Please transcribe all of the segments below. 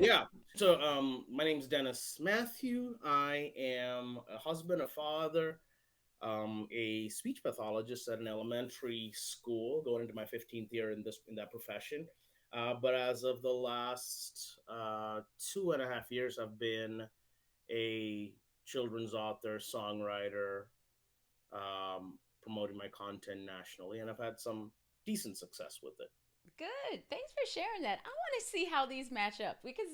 Yeah. So, my name's Dennis Matthew. I am a husband, a father, a speech pathologist at an elementary school, going into my 15th year in that profession. But as of the last 2.5 years, I've been a children's author, songwriter, promoting my content nationally, and I've had some decent success with it. Good. Thanks for sharing that. I want to see how these match up because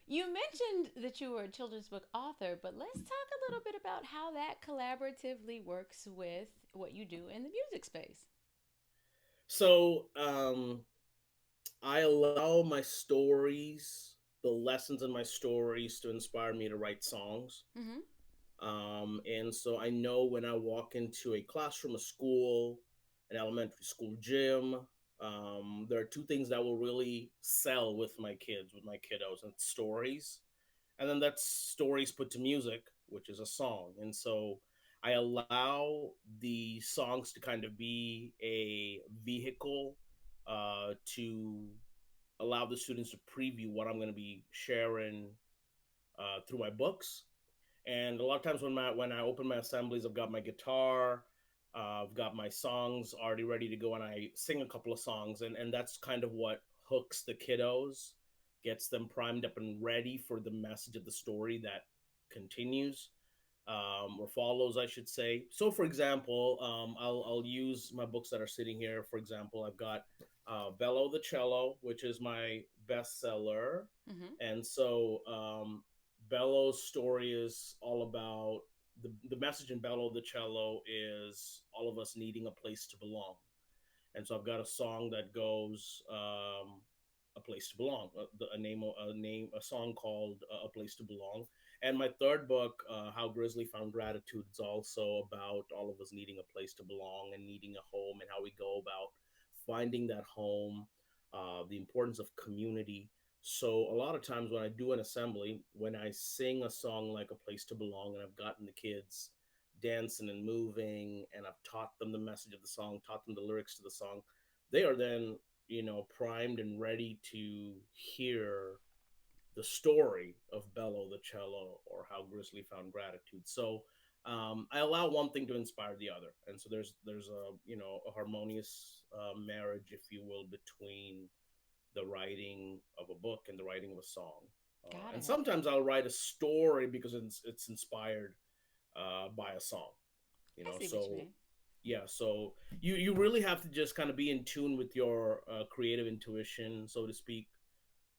you mentioned that you were a children's book author, but let's talk a little bit about how that collaboratively works with what you do in the music space. So, I allow my stories, the lessons in my stories, to inspire me to write songs. Mm-hmm. And so I know when I walk into a classroom, a school, an elementary school gym, there are two things that will really sell with my kids, with my kiddos, and stories. And then that's stories put to music, which is a song. And so I allow the songs to kind of be a vehicle to allow the students to preview what I'm going to be sharing through my books. And a lot of times when I open my assemblies, I've got my guitar, I've got my songs already ready to go, and I sing a couple of songs, and that's kind of what hooks the kiddos, gets them primed up and ready for the message of the story that continues, or follows, I should say. So, for example, I'll use my books that are sitting here. For example, I've got Bello the Cello, which is my bestseller, Mm-hmm. and so Bello's story is all about the message in Bello the Cello is all of us needing a place to belong. And so I've got a song that goes "A Place to Belong," a song called "A Place to Belong." And my third book, "How Grizzly Found Gratitude," is also about all of us needing a place to belong and needing a home, and how we go about finding that home, the importance of community. So a lot of times when I do an assembly, when I sing a song like "A Place to Belong," and I've gotten the kids dancing and moving, and I've taught them the message of the song, taught them the lyrics to the song, they are then, primed and ready to hear the story of Bello the Cello, or how Grizzly found gratitude. So I allow one thing to inspire the other, and so there's a a harmonious marriage, if you will, between the writing of a book and the writing of a song. Got And it. sometimes I'll write a story because it's inspired by a song, I see what you so mean. yeah, so you really have to just kind of be in tune with your creative intuition, so to speak,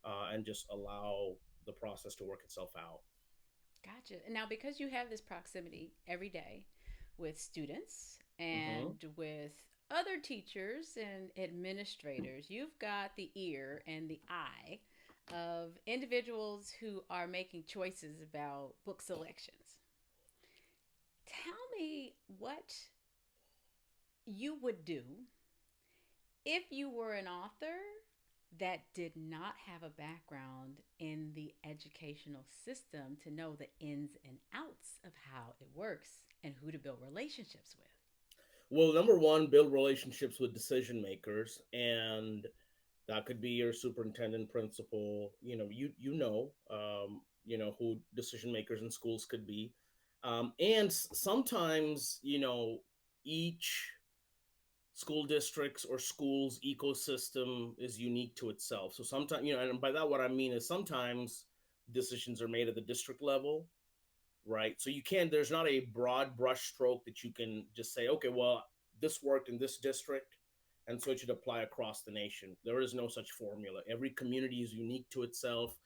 and just allow the process to work itself out. Gotcha. And now, because you have this proximity every day with students Hmm. and with other teachers and administrators, you've got the ear and the eye of individuals who are making choices about book selections. Tell me what you would do if you were an author that did not have a background in the educational system to know the ins and outs of how it works and who to build relationships with. Well, number one, build relationships with decision makers, and that could be your superintendent, principal. Who decision makers in schools could be, and sometimes each school districts or schools ecosystem is unique to itself. So sometimes, and by that what I mean is sometimes decisions are made at the district level, right? So you can't, there's not a broad brush stroke that you can just say, okay, well, this worked in this district, and so it should apply across the nation. There is no such formula. Every community is unique to itself.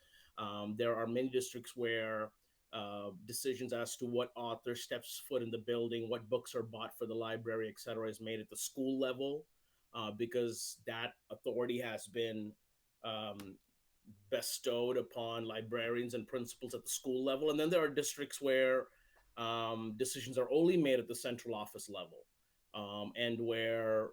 There are many districts where decisions as to what author steps foot in the building, what books are bought for the library, etc., is made at the school level, because that authority has been um, bestowed upon librarians and principals at the school level. And then there are districts where decisions are only made at the central office level, and where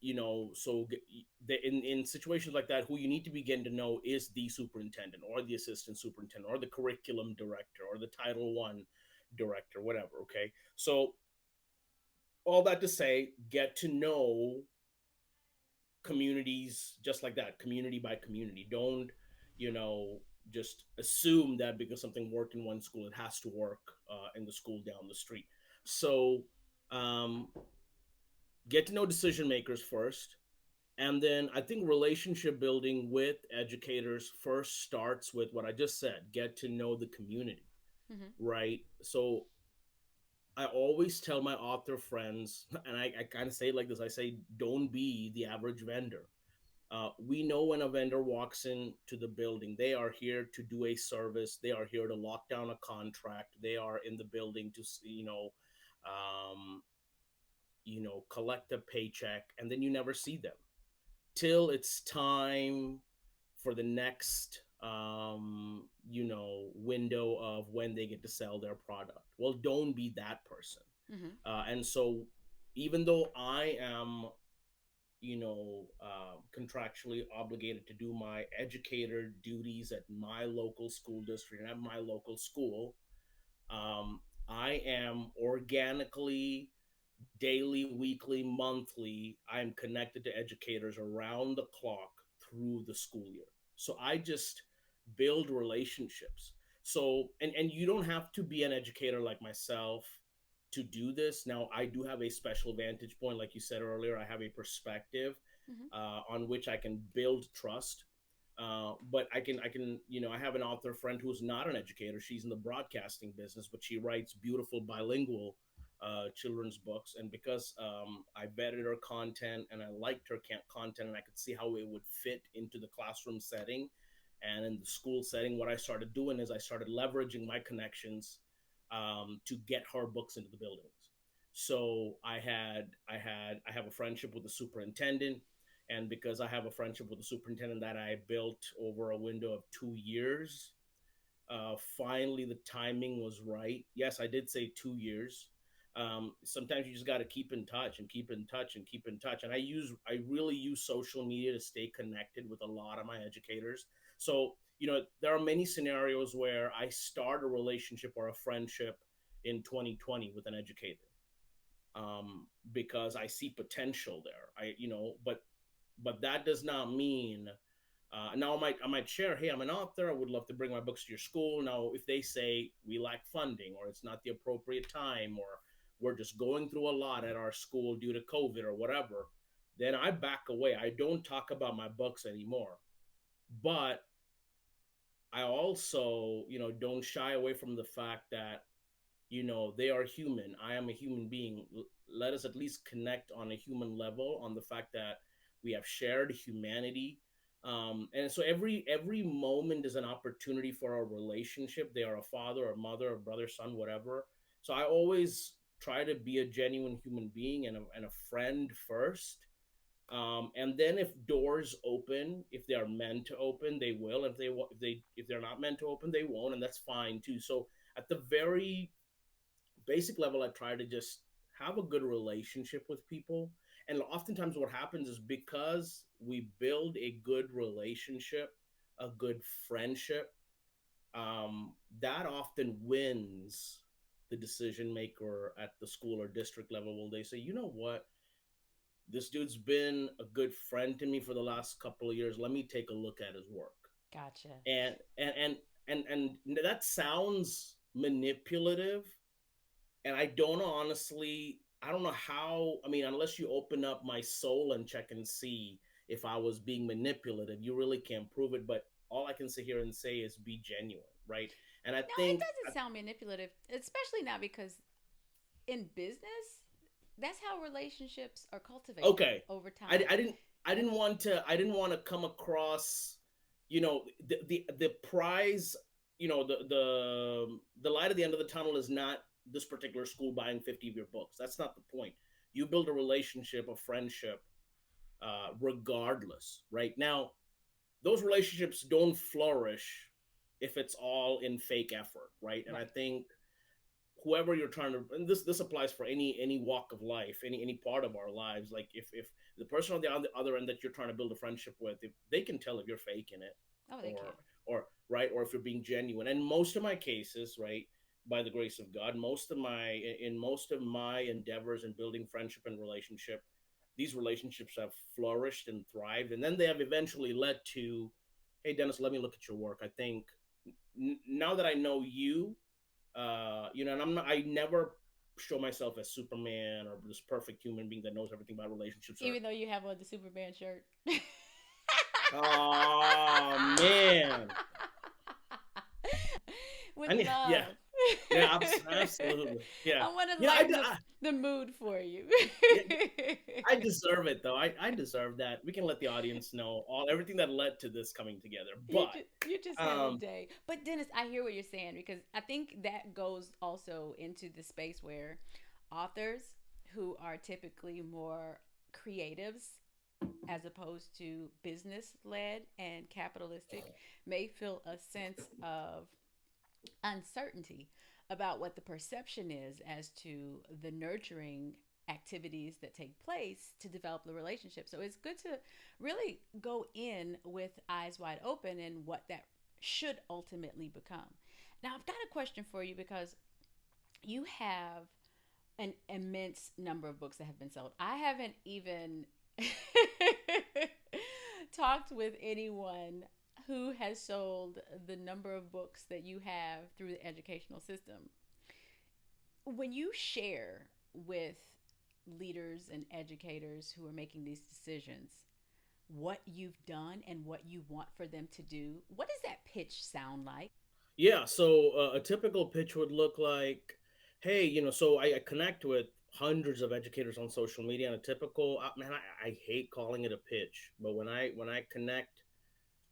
in situations like that, who you need to begin to know is the superintendent or the assistant superintendent or the curriculum director or the Title I director, whatever. Okay, so all that to say, get to know communities just like that, community by community. Don't, you know, just assume that because something worked in one school, it has to work in the school down the street. So um, get to know decision makers first. And then I think relationship building with educators first starts with what I just said, get to know the community, Mm-hmm. right? So I always tell my author friends, and I kind of say it like this, I say, don't be the average vendor. We know when a vendor walks into the building, they are here to do a service, they are here to lock down a contract, they are in the building to, um, collect a paycheck, and then you never see them till it's time for the next window of when they get to sell their product. Well, don't be that person. Mm-hmm. And so even though I am contractually obligated to do my educator duties at my local school district and at my local school, I am organically daily, weekly, monthly, I'm connected to educators around the clock through the school year. So I just build relationships. So and you don't have to be an educator like myself to do this. Now I do have a special vantage point, like you said earlier. I have a perspective Mm-hmm. on which I can build trust. But I have an author friend who's not an educator. She's in the broadcasting business, but she writes beautiful bilingual children's books. And because I vetted her content and I liked her content and I could see how it would fit into the classroom setting and in the school setting, what I started doing is I started leveraging my connections to get her books into the buildings. So I have a friendship with the superintendent, and because I have a friendship with the superintendent that I built over a window of 2 years, finally the timing was right. Yes, I did say 2 years. Sometimes you just got to keep in touch and keep in touch and keep in touch. And I really use social media to stay connected with a lot of my educators. So, there are many scenarios where I start a relationship or a friendship in 2020 with an educator, because I see potential there. But that does not mean now I might share, hey, I'm an author. I would love to bring my books to your school. Now, if they say we lack funding or it's not the appropriate time or we're just going through a lot at our school due to COVID or whatever, then I back away. I don't talk about my books anymore. But I also, don't shy away from the fact that they are human. I am a human being. Let us at least connect on a human level on the fact that we have shared humanity. And so every moment is an opportunity for a relationship. They are a father, a mother, a brother, son, whatever. So I always try to be a genuine human being and a friend first. And then if doors open, if they are meant to open, they will. If they're not meant to open, they won't, and that's fine too. So at the very basic level, I try to just have a good relationship with people. And oftentimes, what happens is because we build a good relationship, a good friendship, that often wins the decision maker at the school or district level. Will they say, you know what? This dude's been a good friend to me for the last couple of years. Let me take a look at his work. Gotcha. And that sounds manipulative, and I don't know how. I mean, unless you open up my soul and check and see if I was being manipulative, you really can't prove it. But all I can sit here and say is be genuine, right? And I No, it think, doesn't sound manipulative, especially not because in business, that's how relationships are cultivated okay, over I, time. I didn't I And didn't want to come across, the prize, the light at the end of the tunnel is not this particular school buying 50 of your books. That's not the point. You build a relationship, a friendship, regardless. Right now, those relationships don't flourish if it's all in fake effort, right? And I right. think whoever you're trying to, and this applies for any walk of life, any part of our lives. Like if the person on the other end that you're trying to build a friendship with, if they can tell if you're faking it, Oh, they or can. right, or if you're being genuine. And most of my cases, right, by the grace of God, most of my endeavors in building friendship and relationship, these relationships have flourished and thrived, and then they have eventually led to hey Dennis, let me look at your work. I think now that I know you, and I never show myself as Superman or this perfect human being that knows everything about relationships or Even though you have on the Superman shirt. oh man. With I need, yeah, love. yeah, absolutely, yeah, I want to yeah. lighten the mood for you. Yeah, I deserve it though. I deserve that. We can let the audience know all everything that led to this coming together. You just had a Um, day. But Dennis, I hear what you're saying because I think that goes also into the space where authors who are typically more creatives as opposed to business led and capitalistic may feel a sense of uncertainty about what the perception is as to the nurturing activities that take place to develop the relationship. So it's good to really go in with eyes wide open and what that should ultimately become. Now, I've got a question for you because you have an immense number of books that have been sold. I haven't even talked with anyone who has sold the number of books that you have through the educational system. When you share with leaders and educators who are making these decisions what you've done and what you want for them to do, what does that pitch sound like? yeah, so a typical pitch would look like, hey, so I connect with hundreds of educators on social media, and a typical man, I hate calling it a pitch, but when I connect,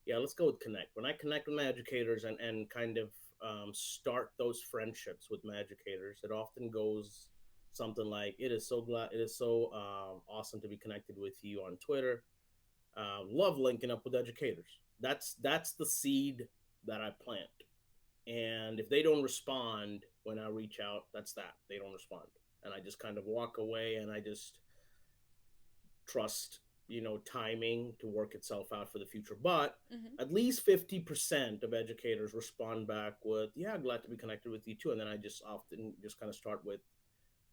yeah, let's go with connect. When I connect with my educators and kind of start those friendships with my educators, it often goes something like, it is so awesome to be connected with you on Twitter. Love linking up with educators. That's the seed that I plant. And if they don't respond when I reach out, that's that. They don't respond. And I just kind of walk away and I just trust, timing to work itself out for the future. But Mm-hmm. at least 50% of educators respond back with, yeah, glad to be connected with you too. And then I just often just kind of start with,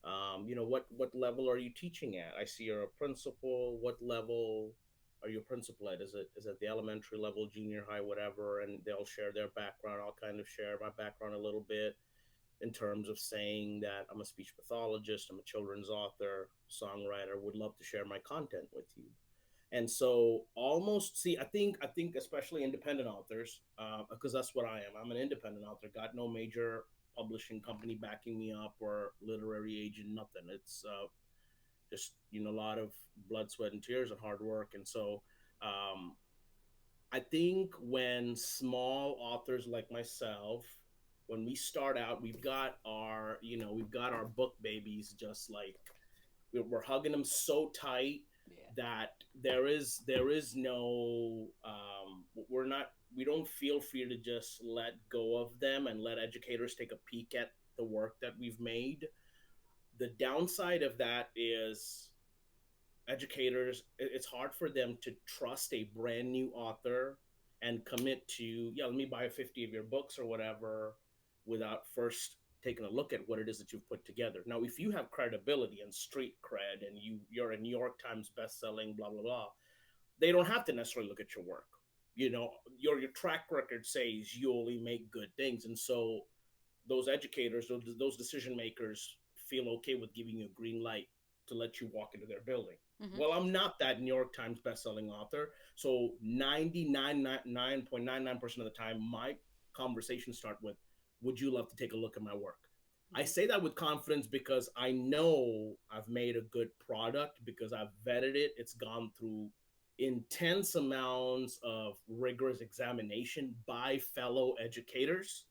what level are you teaching at? I see you're a principal. What level are you a principal at? Is it the elementary level, junior high, whatever? And they'll share their background. I'll kind of share my background a little bit in terms of saying that I'm a speech pathologist, I'm a children's author, songwriter, would love to share my content with you. And so almost see, I think especially independent authors, because that's what I am. I'm an independent author. Got no major publishing company backing me up or literary agent, nothing. It's just a lot of blood, sweat, and tears and hard work. And so um, I think when small authors like myself, when we start out, we've got our book babies, just like we're hugging them so tight Yeah. that there is no we don't feel free to just let go of them and let educators take a peek at the work that we've made. The downside of that is educators, it's hard for them to trust a brand new author and commit to, yeah, let me buy 50 of your books or whatever without first taking a look at what it is that you've put together. Now if you have credibility and street cred and you're a New York Times best-selling blah blah blah, they don't have to necessarily look at your work. Your track record says you only make good things. And so those educators, those decision makers feel okay with giving you a green light to let you walk into their building. Mm-hmm. Well, I'm not that New York Times bestselling author, so 99.99% of the time, my conversations start with, "Would you love to take a look at my work?" I Mm-hmm. say that with confidence because I know I've made a good product because I've vetted it. It's gone through intense amounts of rigorous examination by fellow educators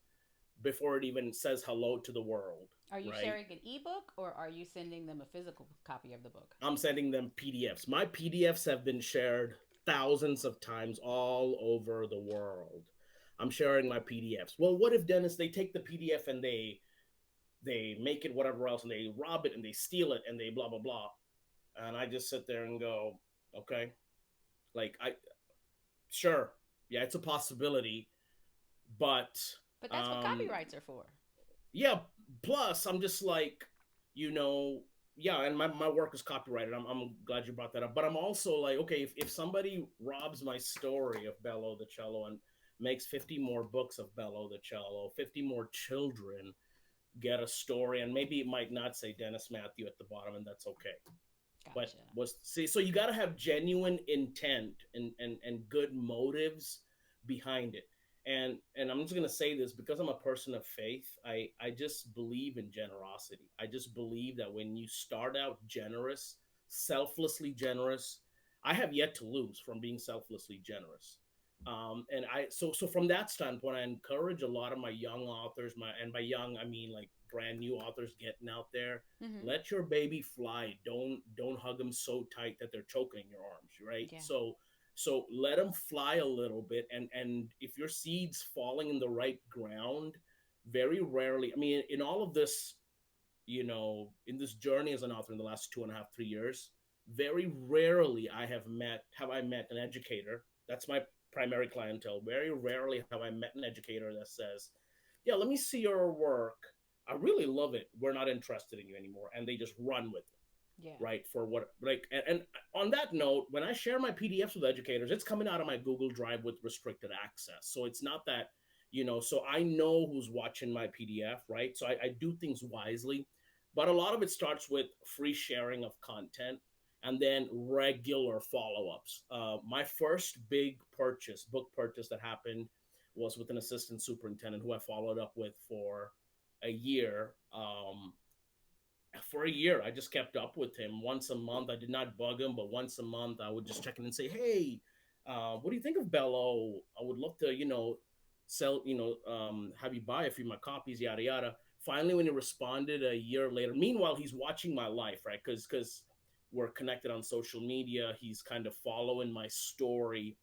before it even says hello to the world, Are you right? sharing an ebook or are you sending them a physical copy of the book? I'm sending them PDFs. My PDFs have been shared thousands of times all over the world. I'm sharing my PDFs. Well, what if, Dennis, they take the PDF and they make it whatever else and they rob it and they steal it and they blah blah blah. And I just sit there and go, okay, like I sure, yeah, it's a possibility, but But that's what um copyrights are for. yeah, plus I'm just like, you know yeah, and my work is copyrighted. I'm glad you brought that up. But I'm also like, okay, if somebody robs my story of Bello the cello and makes 50 more books of Bello the cello, 50 more children get a story, and maybe it might not say Dennis Matthew at the bottom, and that's okay. But Gotcha. was see, so you got to have genuine intent and good motives behind it. And I'm just gonna say this because I'm a person of faith. I just believe in generosity. I just believe that when you start out generous, selflessly generous, I have yet to lose from being selflessly generous. And so from that standpoint, I encourage a lot of my young authors, by young I mean like brand new authors getting out there. Mm-hmm. Let your baby fly. Don't hug them so tight that they're choking your arms, right? Yeah. So let them fly a little bit, and if your seeds falling in the right ground, very rarely, I mean, in all of this, in this journey as an author in the last 2.5 3 years, very rarely I met an educator. That's my primary clientele. Very rarely have I met an educator that says, yeah, let me see your work, I really love it, we're not interested in you anymore, and they just run with it, Yeah. right? For what, like, and on that note, when I share my PDFs with educators, it's coming out of my Google Drive with restricted access, so it's not that, so I know who's watching my PDF, right? So I do things wisely, but a lot of it starts with free sharing of content and then regular follow-ups. My first big purchase, book purchase, that happened was with an assistant superintendent who I followed up with a year. For a year, I just kept up with him once a month. I did not bug him, but once a month, I would just check in and say, "Hey, what do you think of Bello? I would love to, sell, have you buy a few of my copies, yada yada." Finally, when he responded a year later, meanwhile, he's watching my life, right? Because we're connected on social media. He's kind of following my story.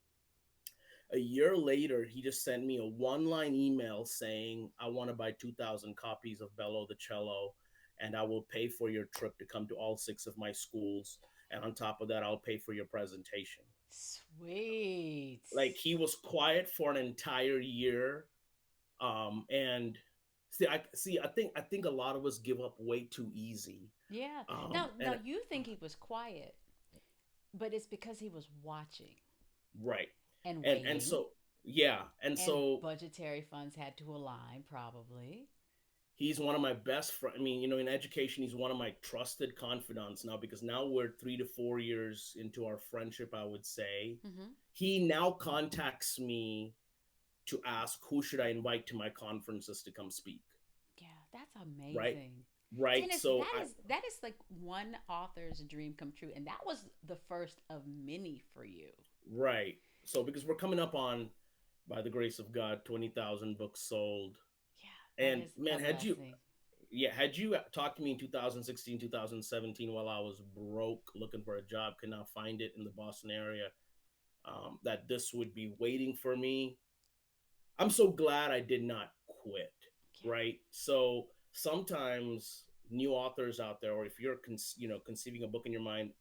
A year later, he just sent me a one-line email saying, I want to buy 2,000 copies of Bello the Cello, and I will pay for your trip to come to all six of my schools. And on top of that, I'll pay for your presentation. Sweet. Like, he was quiet for an entire year. And I think a lot of us give up way too easy. Yeah. Um, Now and you think he was quiet, but it's because he was watching right. and And waiting, so yeah, and and so budgetary funds had to align, probably. he's one of my best friends. I mean, in education, he's one of my trusted confidants now, because now we're 3 to 4 years into our friendship, I would say. Mm-hmm. He now contacts me to ask who should I invite to my conferences to come speak. Yeah, that's Right. amazing. Right. Dennis, So that is like one author's dream come true, and that was the first of many for you. right. So because we're coming up on, by the grace of God, 20,000 books sold. Yeah, that And is a man, blessing. had you talked to me in 2016, 2017, while I was broke looking for a job, could not find it in the Boston area, that this would be waiting for me. I'm so glad I did not quit, Yeah, right? So sometimes new authors out there, or if you're conceiving a book in your mind,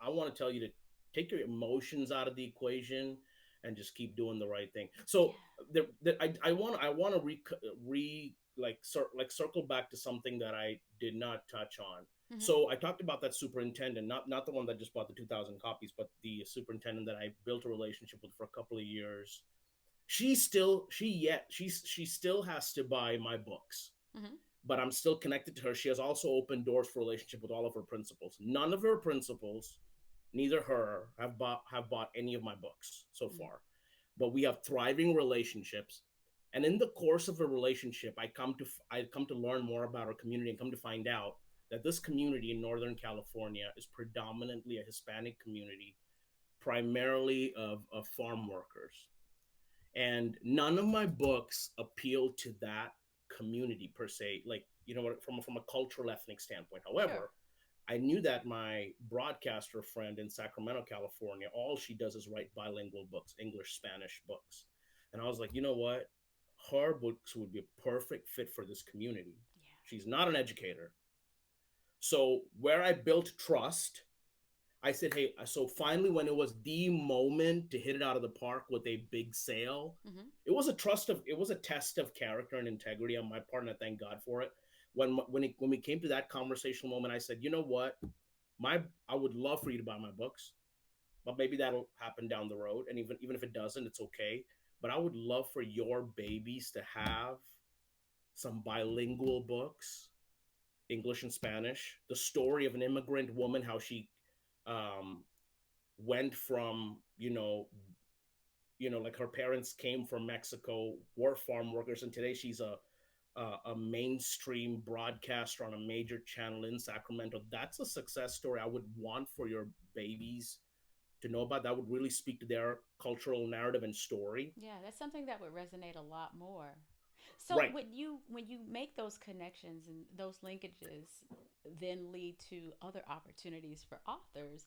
I want to tell you to take your emotions out of the equation and just keep doing the right thing. So yeah. I want to circle back to something that I did not touch on. Mm-hmm. So I talked about that superintendent, not the one that just bought the 2,000 copies, but the superintendent that I built a relationship with for a couple of years. She still has to buy my books, Mm-hmm. but I'm still connected to her. She has also opened doors for relationship with all of her principals. None of her principals, neither her, have bought any of my books so Mm-hmm. far. But we have thriving relationships. And in the course of a relationship, I come to learn more about our community and come to find out that this community in Northern California is predominantly a Hispanic community, primarily of farm workers. And none of my books appeal to that community per se, like, from a cultural ethnic standpoint. Sure. However, I knew that my broadcaster friend in Sacramento, California, all she does is write bilingual books, English, Spanish books. And I was like, you know what? Her books would be a perfect fit for this community. Yeah. She's not an educator. So, where I built trust, I said, hey, so finally, when it was the moment to hit it out of the park with a big sale, Mm-hmm. it was a test of character and integrity on my part, and I thank God for it. when we came to that conversational moment, I said, you know what, my I would love for you to buy my books, but maybe that'll happen down the road, and even if it doesn't, it's okay. But I would love for your babies to have some bilingual books, English and Spanish. The story of an immigrant woman, how she um, went from like her parents came from Mexico, were farm workers, and today she's a mainstream broadcaster on a major channel in Sacramento. That's a success story I would want for your babies to know about. That would really speak to their cultural narrative and story. Yeah, that's something that would resonate a lot more. So Right, when you make those connections and those linkages then lead to other opportunities for authors,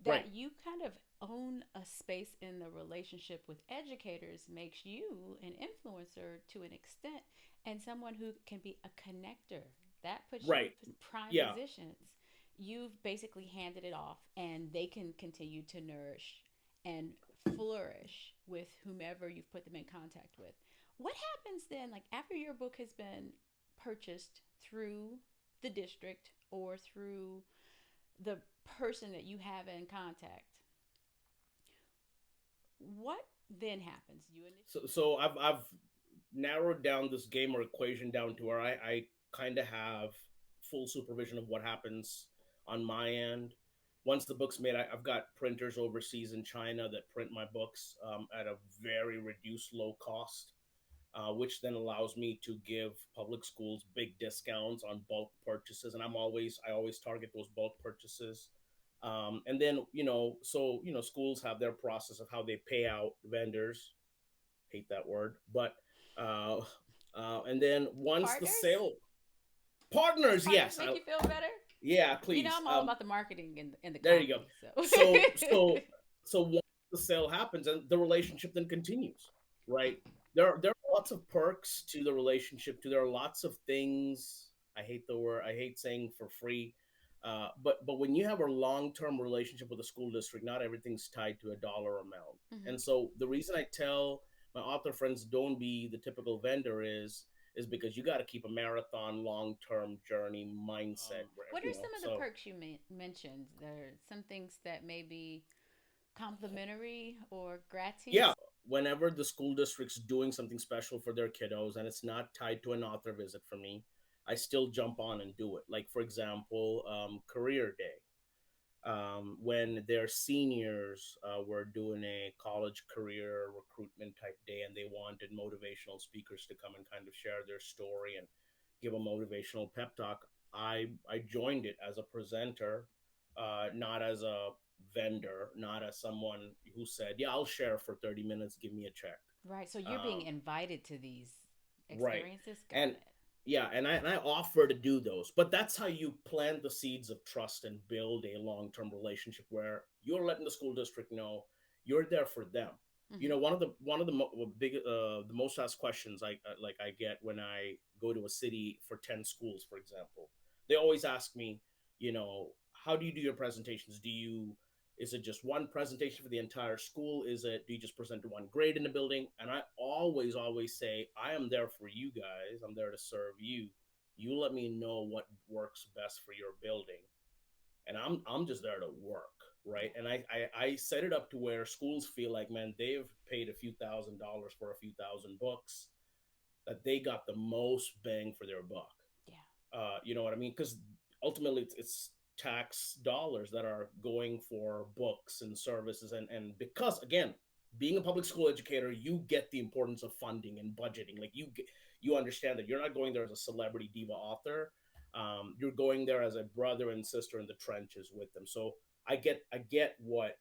right, that you kind of own a space in the relationship with educators makes you an influencer to an extent, and someone who can be a connector. That puts you right. in prime Yeah, positions. You've basically handed it off, and they can continue to nourish and flourish with whomever you've put them in contact with. What happens then, like after your book has been purchased through the district or through the person that you have in contact? What then happens? You so I've narrowed down this game or equation down to where I kind of have full supervision of what happens on my end. Once the book's made, I've got printers overseas in China that print my books at a very reduced low cost, which then allows me to give public schools big discounts on bulk purchases, and I always target those bulk purchases. And then schools have their process of how they pay out vendors. Hate that word, but uh, and then once the partners? sale Does partners, partners yes, make you feel better? yeah, You know, please. I'm all about the marketing and the There you go. copy. So, So once the sale happens, and the relationship then continues, right? There are lots of perks to the relationship. Too, there are lots of things. I hate the word. I hate saying for free. But when you have a long term relationship with a school district, not everything's tied to a dollar amount. mm-hmm. And so the reason I tell my author friends don't be the typical vendor is because you got to keep a marathon long term journey mindset. What are some of the So perks you mentioned? There are some things that may be complimentary or yeah, gratis. whenever the school district's doing something special for their kiddos and it's not tied to an author visit for me, I still jump on and do it. Like, for example, career day. When they're seniors, we're doing a college career recruitment type day, and they wanted motivational speakers to come and kind of share their story and give a motivational pep talk. I joined it as a presenter, not as a vendor, not as someone who said, "Yeah, I'll share for 30 minutes. Give me a check." Right. So you're being Um, invited to these Right. experiences. Got And it. yeah, and I offer to do those. But that's how you plant the seeds of trust and build a long-term relationship where you're letting the school district know you're there for them. Mm-hmm. The most asked questions I get when I go to a city for 10 schools, for example. They always ask me, how do you do your presentations? Is it just one presentation for the entire school? Do you just present to one grade in the building? And I always say, I am there for you guys. I'm there to serve you. You let me know what works best for your building, and I'm just there to work, right? Yeah. And I set it up to where schools feel like, man, they've paid a few $1,000s for a few thousand books, that they got the most bang for their buck. Yeah. You know what I mean? Because ultimately, it's tax dollars that are going for books and services, and because again, being a public school educator, you get the importance of funding and budgeting. Like you understand that you're not going there as a celebrity diva author. You're going there as a brother and sister in the trenches with them. So I get what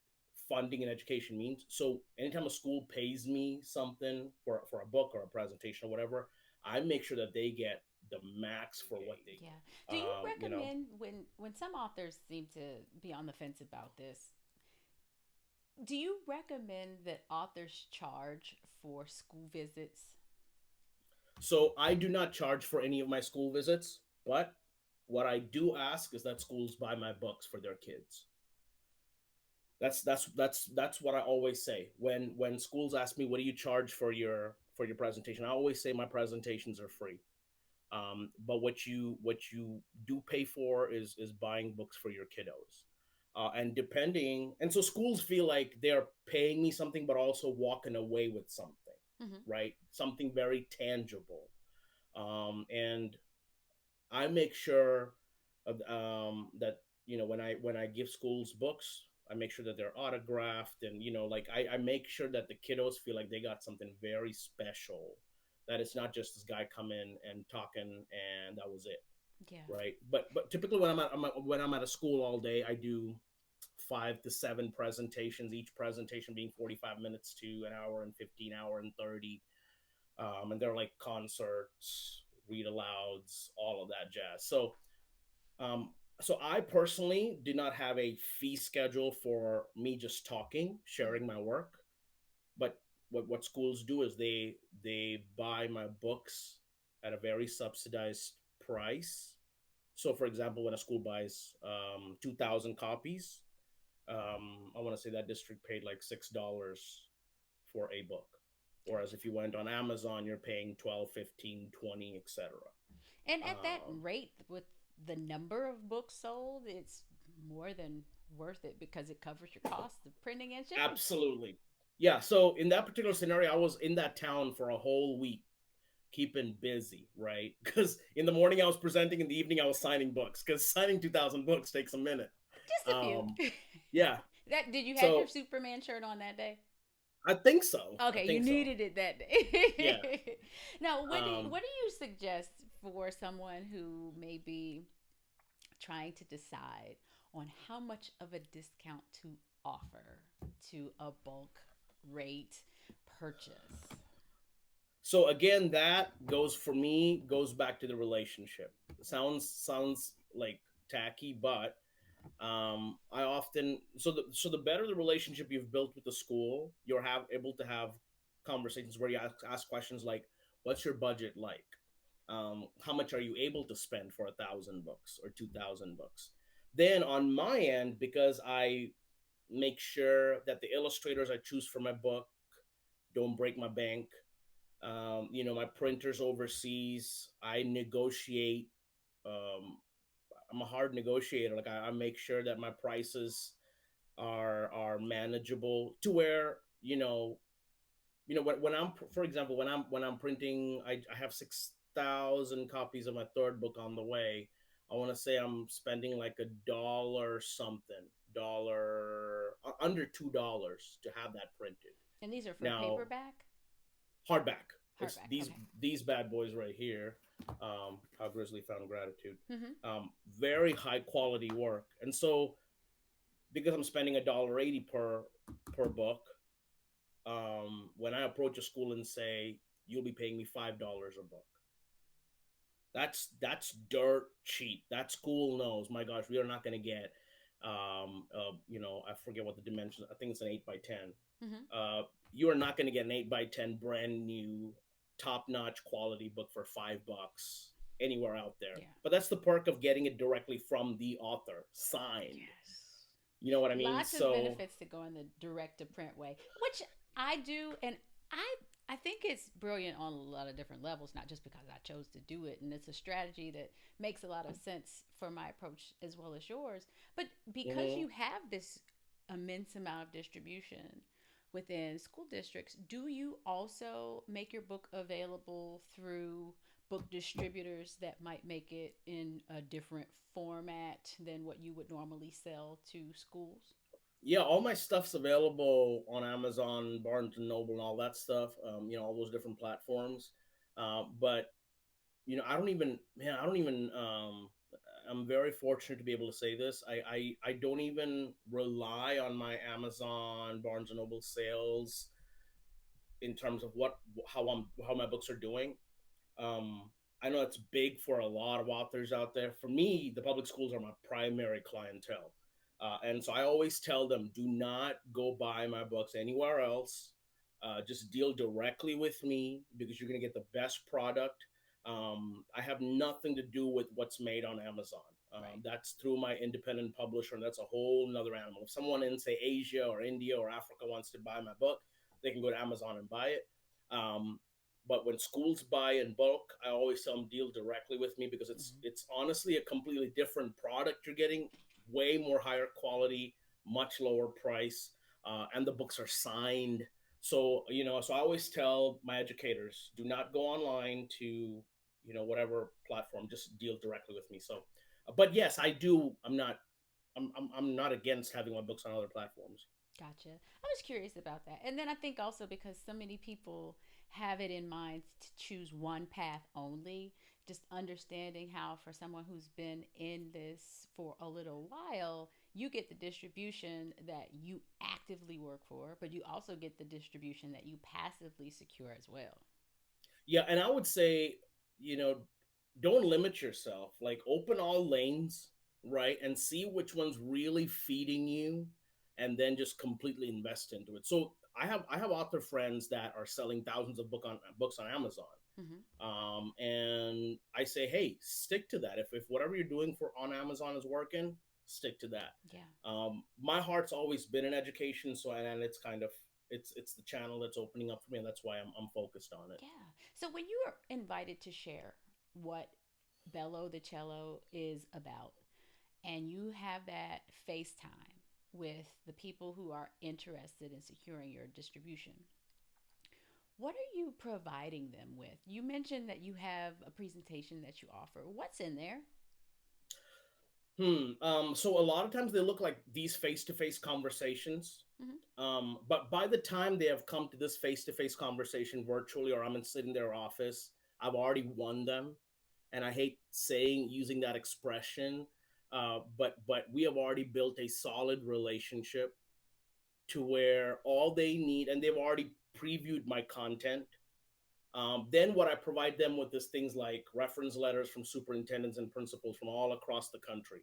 funding and education means. So anytime a school pays me something for a book or a presentation or whatever, I make sure that they get the max for what they Yeah. get. Do you recommend when some authors seem to be on the fence about this? Do you recommend that authors charge for school visits? So I do not charge for any of my school visits, but what I do ask is that schools buy my books for their kids. That's what I always say when schools ask me, what do you charge for your presentation? I always say my presentations are free. But what you do pay for is buying books for your kiddos. And depending, and so schools feel like they're paying me something, but also walking away with something, Mm-hmm. right? Something very tangible. And I make sure that when I give schools books, I make sure that they're autographed, and like I make sure that the kiddos feel like they got something very special. That it's not just this guy coming and talking and that was it, Yeah. right? But typically when I'm at a school all day, I do 5 to 7 presentations. Each presentation being 45 minutes to an hour and 15, hour and 30, and they're like concerts, read alouds, all of that jazz. Um, so I personally do not have a fee schedule for me just talking, Mm-hmm. sharing my work. But what schools do is they buy my books at a very subsidized price. So, for example, when a school buys 2,000 copies, I want to say that district paid like $6 for a book. Whereas Gotcha. if you went on Amazon, you're paying 12, 15, 20, etc. And at that Um, rate, with the number of books sold, it's more than worth it because it covers your costs of printing and shipping. Absolutely. Yeah. So in that particular scenario, I was in that town for a whole week, keeping busy, right? Because in the morning I was presenting, in the evening I was signing books. Because signing 2,000 books takes a minute. Just a few. Um, yeah. That did you have your So Superman shirt on that day? I think so. I Okay, you think so. needed it that Yeah. day. Now, Um, what do you suggest for someone who may be trying to decide on how much of a discount to offer to a bulk rate purchase? so again, that goes for me goes back to the relationship. Sounds like tacky, but I often so the better the relationship you've built with the school, you're have able to have conversations where you ask questions like, what's your budget like, how much are you able to spend for 1,000 books or 2,000 books. Then on my end, because I make sure that the illustrators I choose for my book don't break my bank, my printers overseas, I negotiate. um, I'm a hard negotiator. Like I make sure that my prices are manageable to where when I'm, for example, when I'm printing, I have 6,000 copies of my third book on the way. I want to say I'm spending like a dollar something, dollar under $2 to have that printed. And these are for Now, paperback, hardback. It's hardback. these Okay. these bad boys right here. How Grizzly Found Gratitude. Mm-hmm. Very high quality work, and so because I'm spending $1.80 per book, when I approach a school and say you'll be paying me $5 a book, that's dirt cheap. That school knows. My gosh, we are not going to get, I forget what the dimensions. I think it's an 8 by 10. Mm-hmm. Uh, you are not going to get an 8 by 10 brand new, top notch quality book for $5 anywhere out there. Yeah. But that's the perk of getting it directly from the author, signed. Yes. You know what I mean? Lots of So, benefits to going the direct to print way, which I do, and I I think it's brilliant on a lot of different levels, not just because I chose to do it, and it's a strategy that makes a lot of sense for my approach as well as yours. But because mhm. you have this immense amount of distribution within school districts, do you also make your book available through book distributors that might make it in a different format than what you would normally sell to schools? Yeah, all my stuff's available on Amazon, Barnes and Noble, and all that stuff. All those different platforms. But I don't even, man, I don't even. I'm very fortunate to be able to say this. I don't even rely on my Amazon, Barnes and Noble sales in terms of how my books are doing. um, I know it's big for a lot of authors out there. For me, the public schools are my primary clientele. And so I always tell them, do not go buy my books anywhere else. Just deal directly with me because you're going to get the best product. I have nothing to do with what's made on Amazon. Right. That's through my independent publisher, and that's a whole nother animal. If someone in, say, Asia or India or Africa wants to buy my book, they can go to Amazon and buy it. Um, But when schools buy in bulk, I always tell them deal directly with me because Hmm. it's honestly a completely different product you're getting, way more higher quality, much lower price, and the books are signed. So so I always tell my educators, do not go online to whatever platform, just deal directly with me. So, but yes, I do. I'm not against having my books on other platforms. Gotcha. I was curious about that. And then I think also because so many people have it in mind to choose one path only, just understanding how, for someone who's been in this for a little while, you get the distribution that you actively work for, but you also get the distribution that you passively secure as well. Yeah, and I would say, you know, don't limit yourself. Like open all lanes, right? And see which one's really feeding you and then just completely invest into it. So I have author friends that are selling thousands of books on Amazon. Hmm. And I say, hey, stick to that. If whatever you're doing for on Amazon is working, stick to that. Yeah. My heart's always been in education, so and it's kind of it's the channel that's opening up for me, and that's why I'm focused on it. Yeah. So when you are invited to share what Bello the Cello is about, and you have that FaceTime with the people who are interested in securing your distribution, what are you providing them with? You mentioned that you have a presentation that you offer. What's in there? So a lot of times they look like these face-to-face conversations. Mm-hmm. But by the time they have come to this face-to-face conversation virtually, or I'm in sitting in their office, I've already won them. And I hate saying using that expression, but we have already built a solid relationship to where all they need, and they've already previewed my content. Then what I provide them with is things like reference letters from superintendents and principals from all across the country.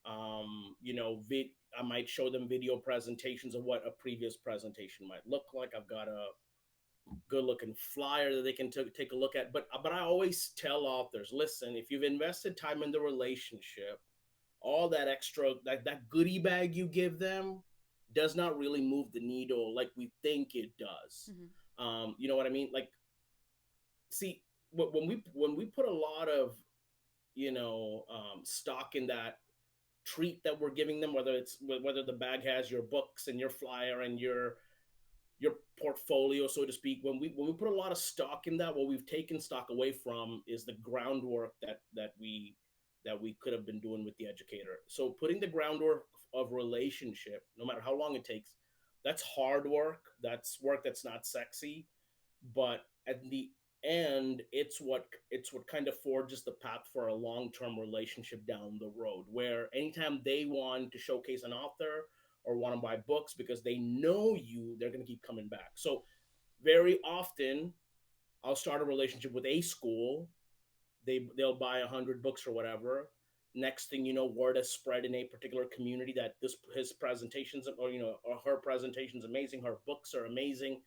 I might show them video presentations of what a previous presentation might look like. I've got a good looking flyer that they can take a look at. But I always tell authors, listen, if you've invested time in the relationship, all that extra that goodie bag you give them does not really move the needle like we think it does. Mm-hmm. You know what I mean? Like, see, when we put a lot of stock in that treat that we're giving them, whether the bag has your books and your flyer and your portfolio, so to speak. When we put a lot of stock in that, what we've taken stock away from is the groundwork that we could have been doing with the educator. So putting the groundwork of relationship, no matter how long it takes, that's hard work. That's work that's not sexy, but at the end, it's what kind of forges the path for a long-term relationship down the road, where anytime they want to showcase an author or want to buy books because they know you, they're going to keep coming back. So very often I'll start a relationship with a school. They'll buy 100 books or whatever. Next thing you know, word has spread in a particular community that this his presentations, or her presentations amazing, her books are amazing.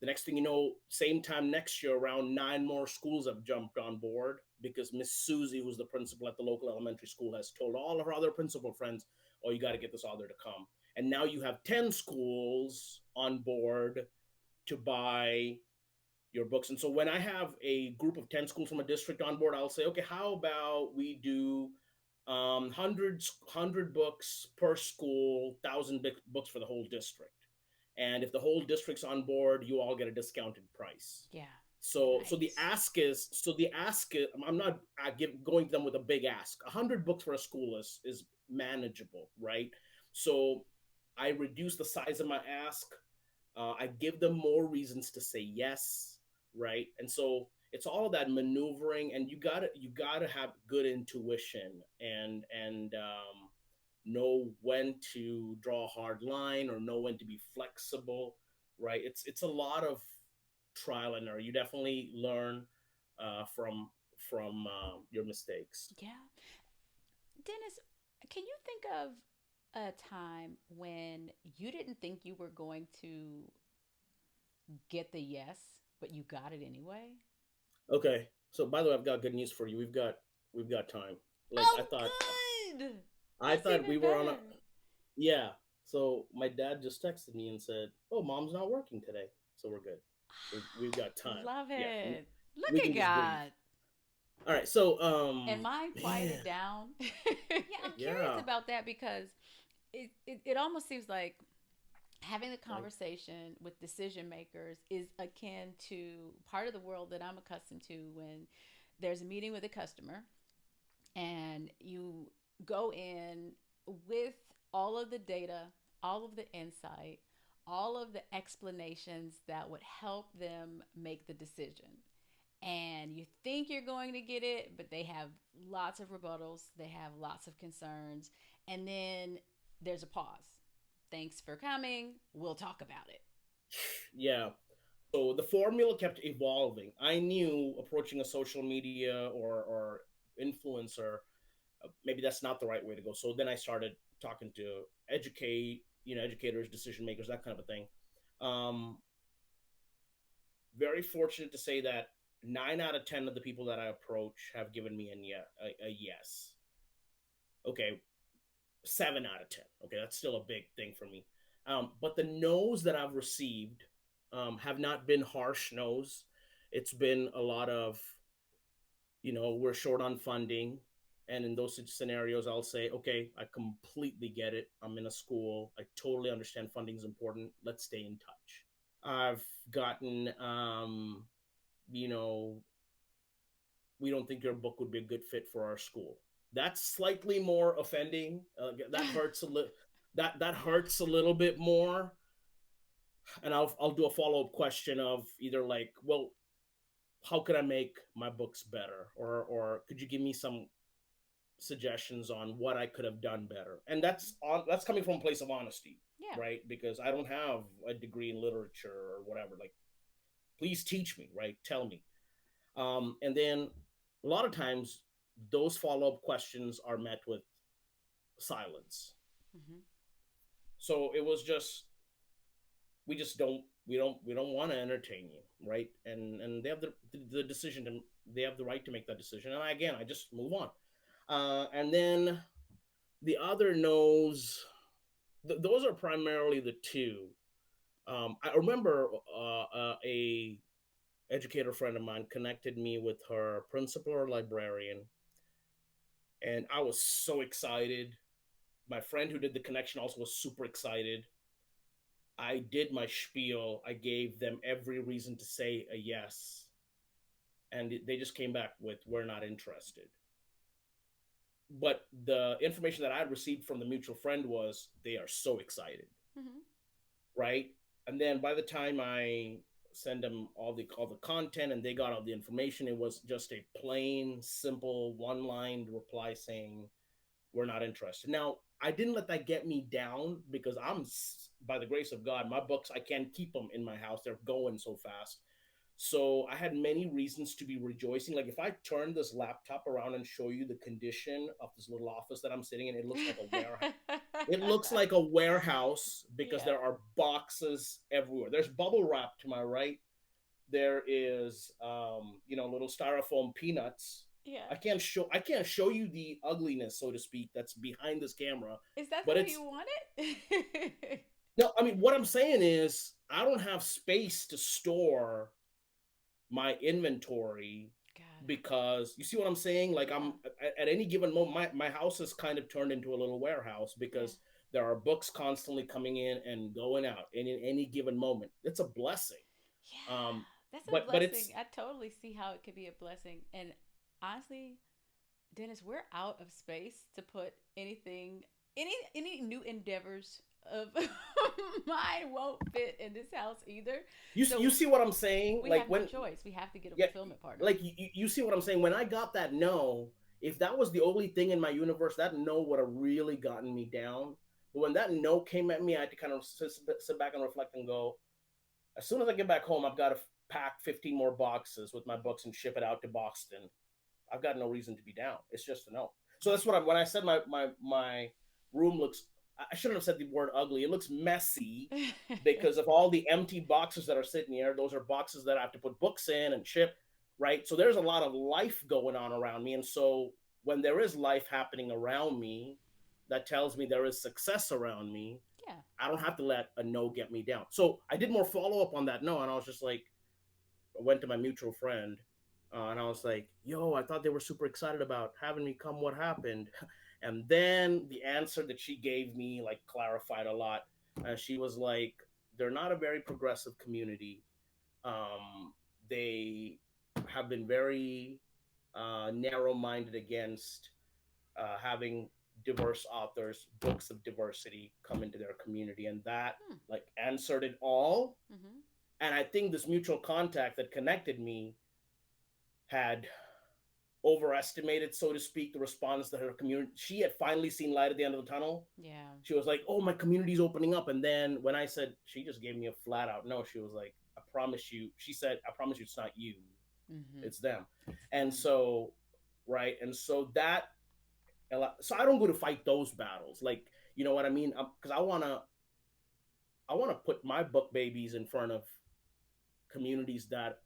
The next thing you know, same time next year, around 9 more schools have jumped on board because Miss Susie, who's the principal at the local elementary school, has told all of her other principal friends, "Oh, you got to get this author to come." And now you have 10 schools on board to buy your books. And so when I have a group of 10 schools from a district on board, I'll say, okay, how about we do 100 books per school, 1,000 books for the whole district. And if the whole district's on board, you all get a discounted price. Yeah. So the Nice. ask is I'm not going to them with a big ask. 100 books for a school is manageable, right? So I reduce the size of my ask. I give them more reasons to say yes, right? And so it's all that maneuvering, and you gotta have good intuition and know when to draw a hard line or know when to be flexible, right? It's a lot of trial and error. You definitely learn from your mistakes. Yeah. Dennis, can you think of a time when you didn't think you were going to get the yes, but you got it anyway? Okay. So by the way, I've got good news for you. We've got time. Like Oh, good. I That's thought we even were on a better. yeah. So my dad just texted me and said, "Oh, mom's not working today, so we're good." We've got time. Love Yeah, it. Look we at can just breathe. God. All right. So, And mine man, quieted down. Yeah, I'm curious yeah, about that because it almost seems like having the right. conversation with decision makers is akin to part of the world that I'm accustomed to when there's a meeting with a customer and you go in with all of the data, all of the insight, all of the explanations that would help them make the decision. And you think you're going to get it, but they have lots of rebuttals, they have lots of concerns, and then there's a pause. Thanks for coming. We'll talk about it. Yeah. So the formula kept evolving. I knew approaching a social media or influencer, maybe that's not the right way to go. So then I started talking to educators, decision makers, that kind of a thing. Um, Very fortunate to say that 9 out of 10 of the people that I approach have given me a yes. Okay, 7 out of 10. Okay, that's still a big thing for me. But the no's that I've received have not been harsh no's. It's been a lot of, we're short on funding. And in those scenarios, I'll say, okay, I completely get it. I'm in a school. I totally understand funding is important. Let's stay in touch. I've gotten, you know, we don't think your book would be a good fit for our school. That's slightly more offending. That hurts a little. That hurts a little bit more. And I'll do a follow up question of either like, well, how could I make my books better, or could you give me some suggestions on what I could have done better? And that's coming from a place of honesty, Yeah. right? Because I don't have a degree in literature or whatever. Like, please teach me, right? Tell me. And then a lot of times those follow up questions are met with silence. Mm-hmm. So it was just, we don't want to entertain you, right? And they have the decision to they have the right to make that decision. And I just move on. And then the other knows, those are primarily the two. I remember a educator friend of mine connected me with her principal or librarian, and I was so excited. My friend who did the connection also was super excited. I did my spiel. I gave them every reason to say a yes, and they just came back with, "We're not interested." But the information that I had received from the mutual friend was they are so excited, Mm-hmm. right? And then by the time I send them all the content and they got all the information, it was just a plain, simple, one-line reply saying, "We're not interested." Now, I didn't let that get me down because by the grace of God, my books, I can't keep them in my house. They're going so fast. So I had many reasons to be rejoicing. Like if I turn this laptop around and show you the condition of this little office that I'm sitting in, it looks like a warehouse. It looks like a warehouse because Yeah. there are boxes everywhere. There's bubble wrap to my right. There is little styrofoam peanuts. Yeah. I can't show you the ugliness, so to speak, that's behind this camera. Is that the But way it's you want it? no, I mean, what I'm saying is I don't have space to store my inventory, Got it. because you see what I'm saying? Like, Yeah. I'm at any given moment, my house is kind of turned into a little warehouse Yeah. because there are books constantly coming in and going out, and in any given moment it's a blessing. Yeah. um That's a but blessing. it's I totally see how it could be a blessing. And honestly, Dennis, we're out of space to put any new endeavors of mine won't fit in this house either. you So see what I'm saying, we like have no when choice. We have to get a yeah, fulfillment partner. like you see what I'm saying, when I got that no, if that was the only thing in my universe, that no would have really gotten me down. But when that no came at me, I had to kind of sit back and reflect and go, as soon as I get back home, I've got to pack 15 more boxes with my books and ship it out to Boston. I've got no reason to be down. It's just a no. So that's Right. what when I said my room looks. I shouldn't have said the word ugly. It looks messy because of all the empty boxes that are sitting here. Those are boxes that I have to put books in and ship, right? So there's a lot of life going on around me, and so when there is life happening around me, that tells me there is success around me. Yeah. I don't have to let a no get me down. So I did more follow up on that no, and I was just like, went to my mutual friend, and I was like, "Yo, I thought they were super excited about having me come. What happened?" And then the answer that she gave me like clarified a lot. She was like, "They're not a very progressive community. They have been very narrow-minded against having diverse authors, books of diversity come into their community, and that Hmm. like answered it all. Mm-hmm. And I think this mutual contact that connected me had overestimated, so to speak, the response that her community. She had finally seen light at the end of the tunnel. Yeah. She was like, "Oh, my community's opening up." And then when I said, she just gave me a flat out no. She was like, "I promise you." She said, "I promise you, it's not you, Mm-hmm. it's them." It's And them. so, right, and so that so I don't go to fight those battles, like, you know what I mean, because I want to put my book babies in front of communities that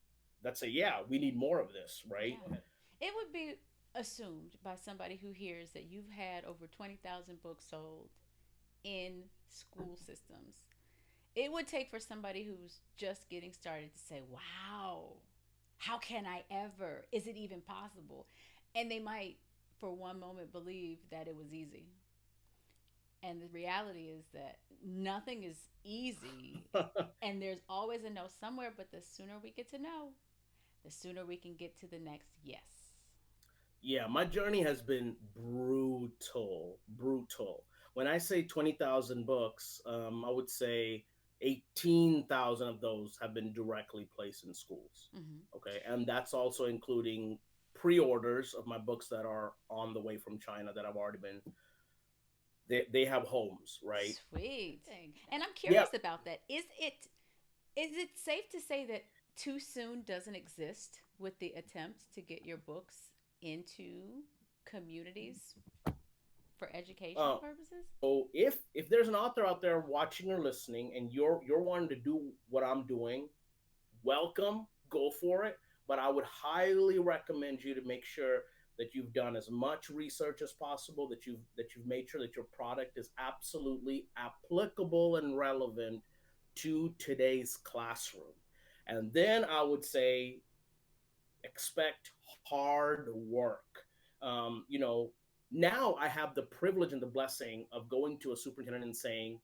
say, yeah, we need more of this, right? Yeah. It would be assumed by somebody who hears that you've had over 20,000 books sold in school systems. It would take for somebody who's just getting started to say, wow, how can I ever? Is it even possible? And they might, for one moment, believe that it was easy. And the reality is that nothing is easy. And there's always a no somewhere, but the sooner we get to know, the sooner we can get to the next yes. Yeah, my journey has been brutal, brutal. When I say 20,000 books, I would say 18,000 of those have been directly placed in schools. Mm-hmm. Okay. And that's also including pre orders of my books that are on the way from China that have already been, they have homes, right? Sweet. And I'm Yeah. curious about that. Is it safe to say that too soon doesn't exist with the attempt to get your books into communities for educational Uh, purposes? so if there's an author out there watching or listening and you're wanting to do what I'm doing, welcome, go for it. But I would highly recommend you to make sure that you've done as much research as possible, that you've made sure that your product is absolutely applicable and relevant to today's classroom. And then I would say expect hard work. Now I have the privilege and the blessing of going to a superintendent and saying,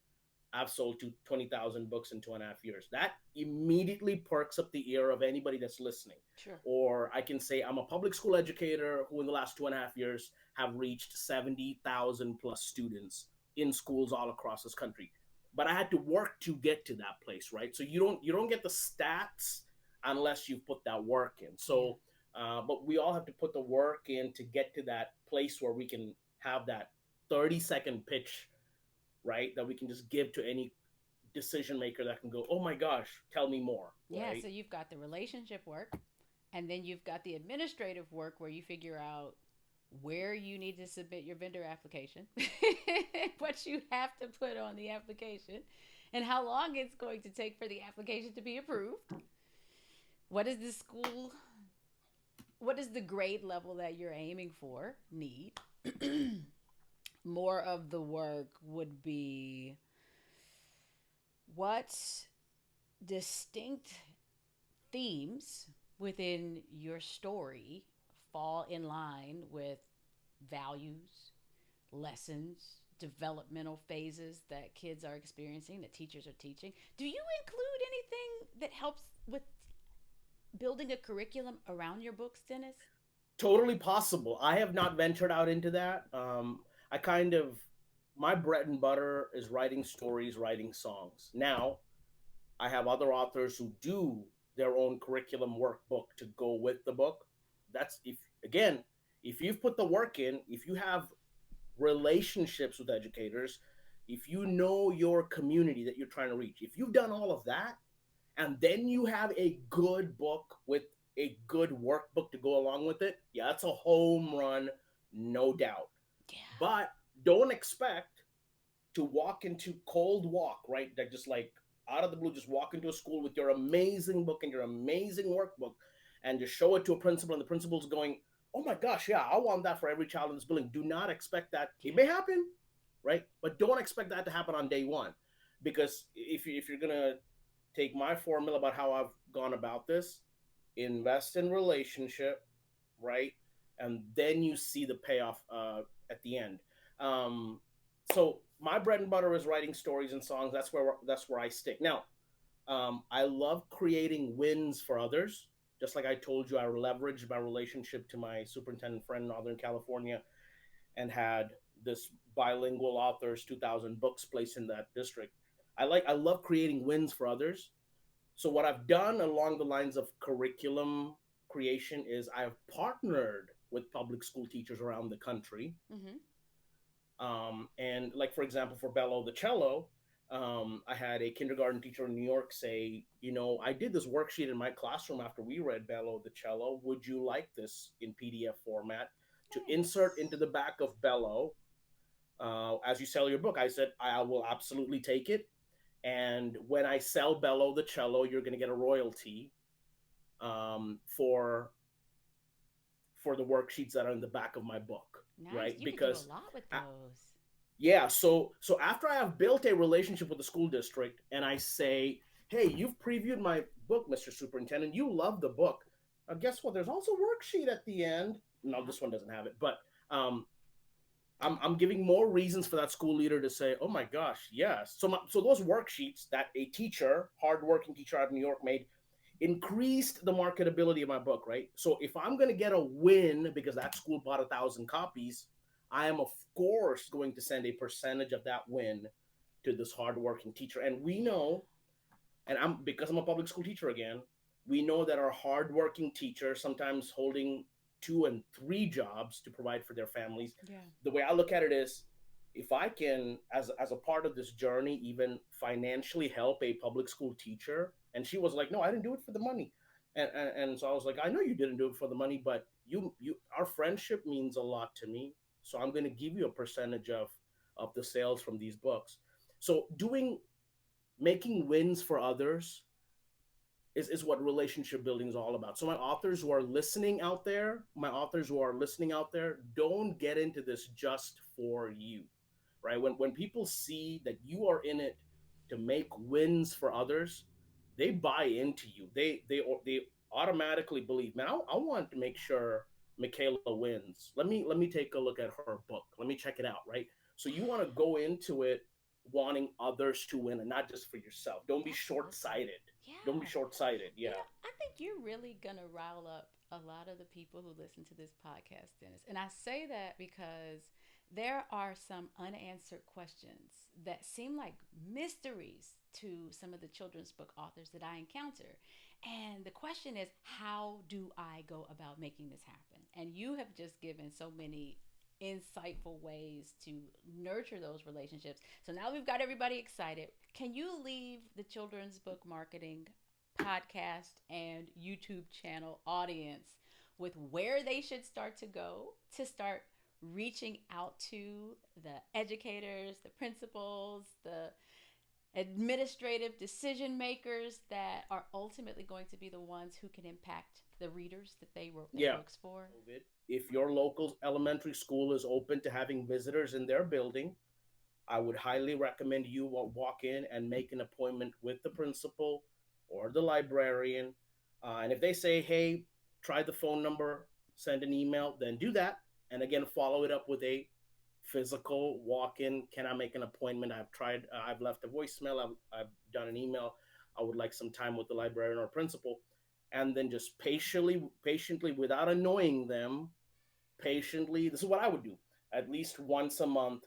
I've sold to 20,000 books in 2.5 years. That immediately perks up the ear of anybody that's listening. Sure. Or I can say I'm a public school educator who, in the last 2.5 years, have reached 70,000 plus students in schools all across this country. But I had to work to get to that place, right? So you don't get the stats unless you put that work in. Yeah. But we all have to put the work in to get to that place where we can have that 30-second pitch, right? That we can just give to any decision maker that can go, oh my gosh, tell me more, Yeah, right? so you've got the relationship work, and then you've got the administrative work where you figure out where you need to submit your vendor application, what you have to put on the application, and how long it's going to take for the application to be approved. What is the school, what is the grade level that you're aiming for? Need. More of the work would be what distinct themes within your story fall in line with values, lessons, developmental phases that kids are experiencing, that teachers are teaching. Do you include anything that helps with building a curriculum around your books, Dennis? Totally possible. I have not ventured out into that. I kind of, my bread and butter is writing stories, writing songs. Now, I have other authors who do their own curriculum workbook to go with the book. That's if, again, if you've put the work in, if you have relationships with educators, if you know your community that you're trying to reach, if you've done all of that, and then you have a good book with a good workbook to go along with it, yeah, that's a home run, no doubt. Yeah. But don't expect to walk into cold walk, right? That just like out of the blue, just walk into a school with your amazing book and your amazing workbook and just show it to a principal, and the principal's going, oh my gosh, yeah, I want that for every child in this building. Do not expect that. It Yeah. may happen, right? But don't expect that to happen on day one. Because if you're going to take my formula about how I've gone about this, invest in relationship, right? And then you see the payoff at the end. Um, so my bread and butter is writing stories and songs. That's where I stick. Now, I love creating wins for others. Just like I told you, I leveraged my relationship to my superintendent friend in Northern California and had this bilingual authors 2,000 books placed in that district. I love creating wins for others. So what I've done along the lines of curriculum creation is I've partnered with public school teachers around the country. Mm-hmm. And like for example, for Bello the cello, I had a kindergarten teacher in New York say, I did this worksheet in my classroom after we read Bello the cello. Would you like this in PDF format to insert Nice. into the back of Bello as you sell your book? I said I will absolutely take it. And when I sell Bello the cello, you're going to get a royalty um, for for the worksheets that are in the back of my book, Nice. right? You could do a Because lot with uh, those. yeah, so after I have built a relationship with the school district and I say, hey, you've previewed my book, Mr. Superintendent, you love the book. Guess what? There's also a worksheet at the end. No, Yep. this one doesn't have it, but um, I'm giving more reasons for that school leader to say, oh my gosh, yes. So those worksheets that a teacher, hardworking teacher out of New York made, increased the marketability of my book, right? So if I'm going to get a win because that school bought 1,000 copies, I am of course going to send a percentage of that win to this hardworking teacher. And we Yeah. know, and I'm because I'm a public school teacher again, we know that our hardworking teachers sometimes holding two and three jobs to provide for their families. Yeah. The way I look at it is, if I can, as a part of this journey, even financially help a public school teacher, and she was like, "No, I didn't do it for the money," and so I was like, "I know you didn't do it for the money, but our friendship means a lot to me, so I'm going to give you a percentage of the sales from these books." So making wins for others is what relationship building is all about. So my authors who are listening out there, don't get into this just for you, right? When people see that you are in it to make wins for others, they buy into you. They automatically believe, man, I want to make sure Michaela wins. Let me take a look at her book. Let me check it out, right? So you want to go into it wanting others to win and not just for yourself. Don't be Absolutely. short-sighted. Don't be Yeah. short-sighted. Yeah. I think you're really going to rile up a lot of the people who listen to this podcast, Dennis. And I say that because there are some unanswered questions that seem like mysteries to some of the children's book authors that I encounter. And the question is, how do I go about making this happen? And you have just given so many insightful ways to nurture those relationships. So now we've got everybody excited. Can you leave the children's book marketing podcast and YouTube channel audience with where they should start to go to start reaching out to the educators, the principals, the administrative decision makers that are ultimately going to be the ones who can impact the readers that they wrote their Yeah. books for? If your local elementary school is open to having visitors in their building, I would highly recommend you walk in and make an appointment with the principal or the librarian. And if they say, hey, try the phone number, send an email, then do that. And again, follow it up with a physical walk in. Can I make an appointment? I've left a voicemail, I've done an email. I would like some time with the librarian or principal. And then just patiently, without annoying them, patiently. This is what I would do at least once a month,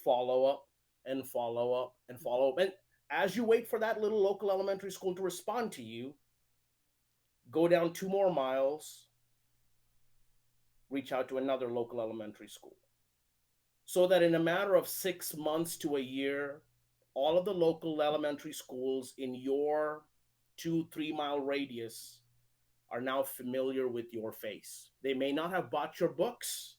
follow up and follow up and follow up. And as you wait for that little local elementary school to respond to you, go down 2 more miles, reach out to another local elementary school. So that in a matter of 6 months to a year, all of the local elementary schools in your 2, 3 mile radius are now familiar with your face. They may not have bought your books,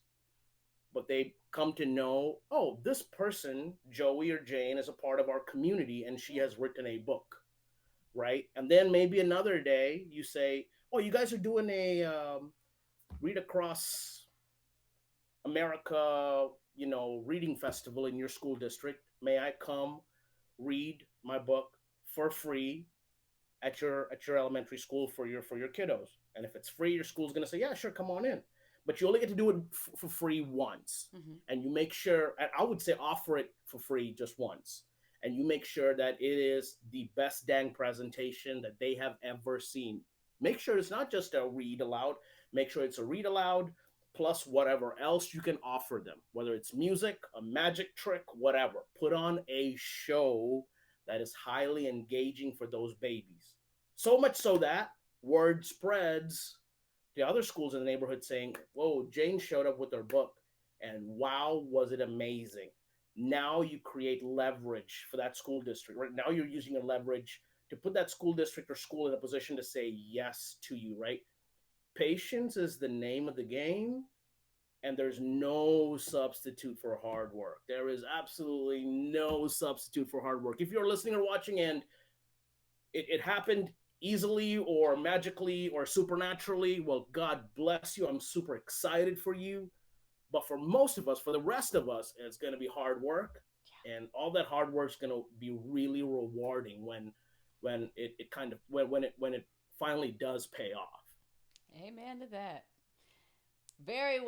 but they come to know, oh, this person, Joey or Jane, is a part of our community and she Yeah. has written a book, right? And then maybe another day you say, oh, you guys are doing a Read Across America, reading festival in your school district. May I come read my book for free at your elementary school for your kiddos? And if it's free, your school's going to say, yeah, sure, come on in. But you only get to do it for free once. Mm-hmm. And you make sure, I would say offer it for free just once. And you make sure that it is the best dang presentation that they have ever seen. Make sure it's not just a read aloud, make sure it's a read aloud plus whatever else you can offer them, whether it's music, a magic trick, whatever. Put on a show that is highly engaging for those babies. So much so that word spreads to other schools in the neighborhood saying, whoa, Jane showed up with her book, and wow, was it amazing. Now you create leverage for that school district. Right now, you're using your leverage to put that school district or school in a position to say yes to you, right? Patience is the name of the game, and there's no substitute for hard work. There is absolutely no substitute for hard work. If you're listening or watching and it happened easily or magically or supernaturally, well, God bless you. I'm super excited for you. But for most of us, for the rest of us, it's going to be hard work. And all that hard work is going to be really rewarding when it kind of when it finally does pay off. Yeah. Amen to that. Very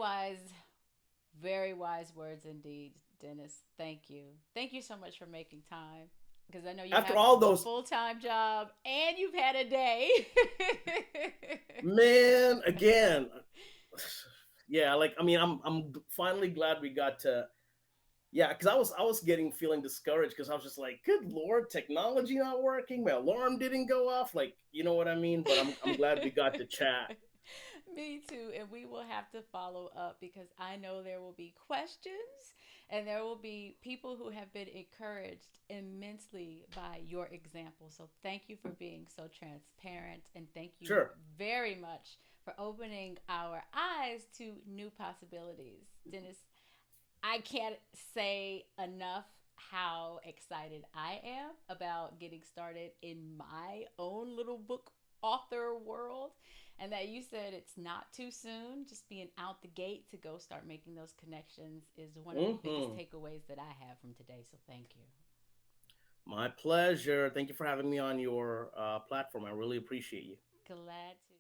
very wise words indeed, Dennis. Thank you. Thank you so much for making time because I know you After have all a those, full time job and you've had a day. man, again, yeah, like I mean, I'm finally glad we got to. Yeah, because I was getting feeling discouraged because I was just like, good lord, technology not working, my alarm didn't go off, like you know what I mean. But I'm glad we got to chat. Me too. And we will have to follow up because I know there will be questions and there will be people who have been encouraged immensely by your example. So thank you for being so transparent and thank you Sure. very much for opening our eyes to new possibilities. Dennis, I can't say enough how excited I am about getting started in my own little book author world. And that you said it's not too soon, just being out the gate to go start making those connections is one of the biggest Hmm. takeaways that I have from today. So thank you. My pleasure. Thank you for having me on your platform. I really appreciate you. Glad to.